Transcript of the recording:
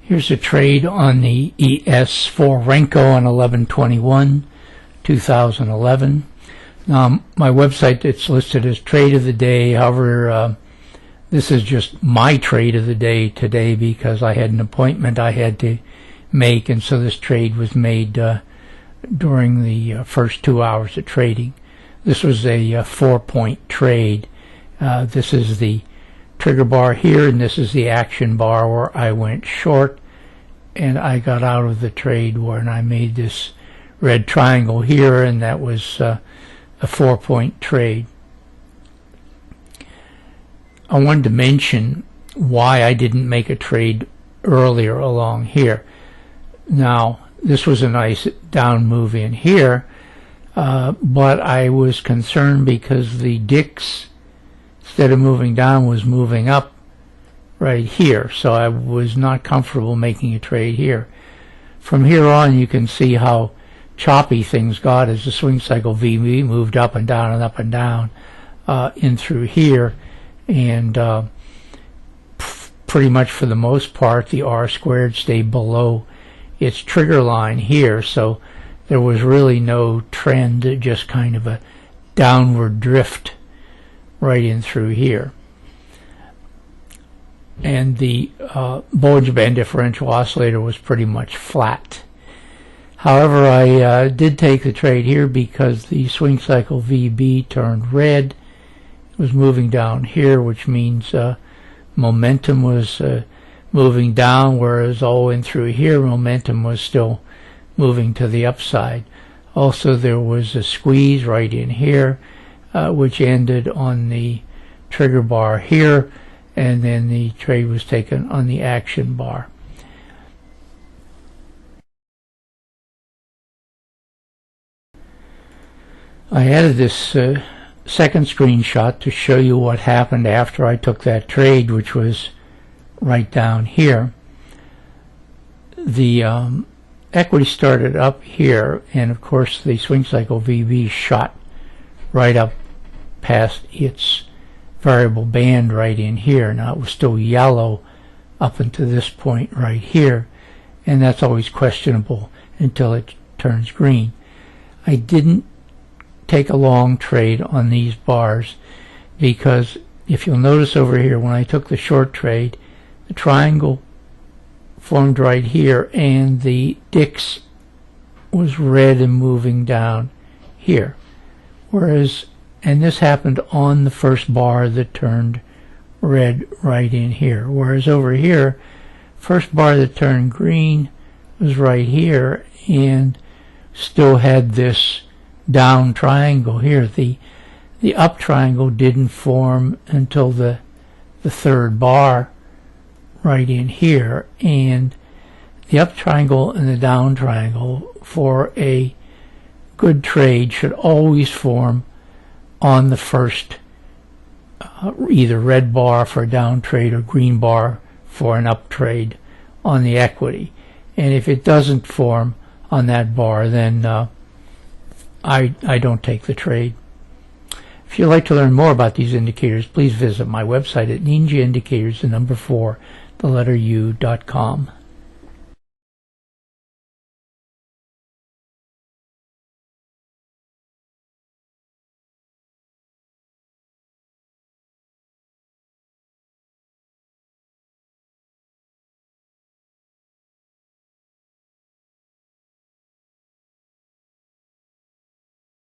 Here's a trade on the ES for Renko on 11/21/2011. Now, my website, it's listed as trade of the day. However, this is just my trade of the day today because I had an appointment I had to make, and so this trade was made during the first 2 hours of trading. This was a 4-point trade. This is the trigger bar here, and this is the action bar where I went short, and I got out of the trade when I made this red triangle here, and that was a 4-point trade. I wanted to mention why I didn't make a trade earlier along here. Now, this was a nice down move in here, but I was concerned because the DIX, instead of moving down, was moving up right here, so I was not comfortable making a trade here. From here on, you can see how choppy things got as the swing cycle VB moved up and down and up and down in through here, and pretty much for the most part the R squared stayed below its trigger line here, so there was really no trend, just kind of a downward drift right in through here. And the Bollinger Band differential oscillator was pretty much flat. However, I did take the trade here because the swing cycle VB turned red. It was moving down here, which means momentum was moving down, whereas all in through here momentum was still moving to the upside. Also, there was a squeeze right in here, which ended on the trigger bar here, and then the trade was taken on the action bar. I added this second screenshot to show you what happened after I took that trade, which was right down here. The equity started up here, and of course the swing cycle VB shot right up past its variable band right in here. Now, it was still yellow up until this point right here, and that's always questionable until it turns green. I didn't take a long trade on these bars because if you'll notice over here, when I took the short trade, the triangle formed right here and the DIX was red and moving down here, whereas, and this happened on the first bar that turned red right in here, whereas over here, first bar that turned green was right here and still had this down triangle here. The up triangle didn't form until the third bar right in here, and the up triangle and the down triangle for a good trade should always form on the first either red bar for a down trade or green bar for an up trade on the equity. And if it doesn't form on that bar, then I don't take the trade. If you'd like to learn more about these indicators, please visit my website at ninjaindicators, the number 4, the letter U.com.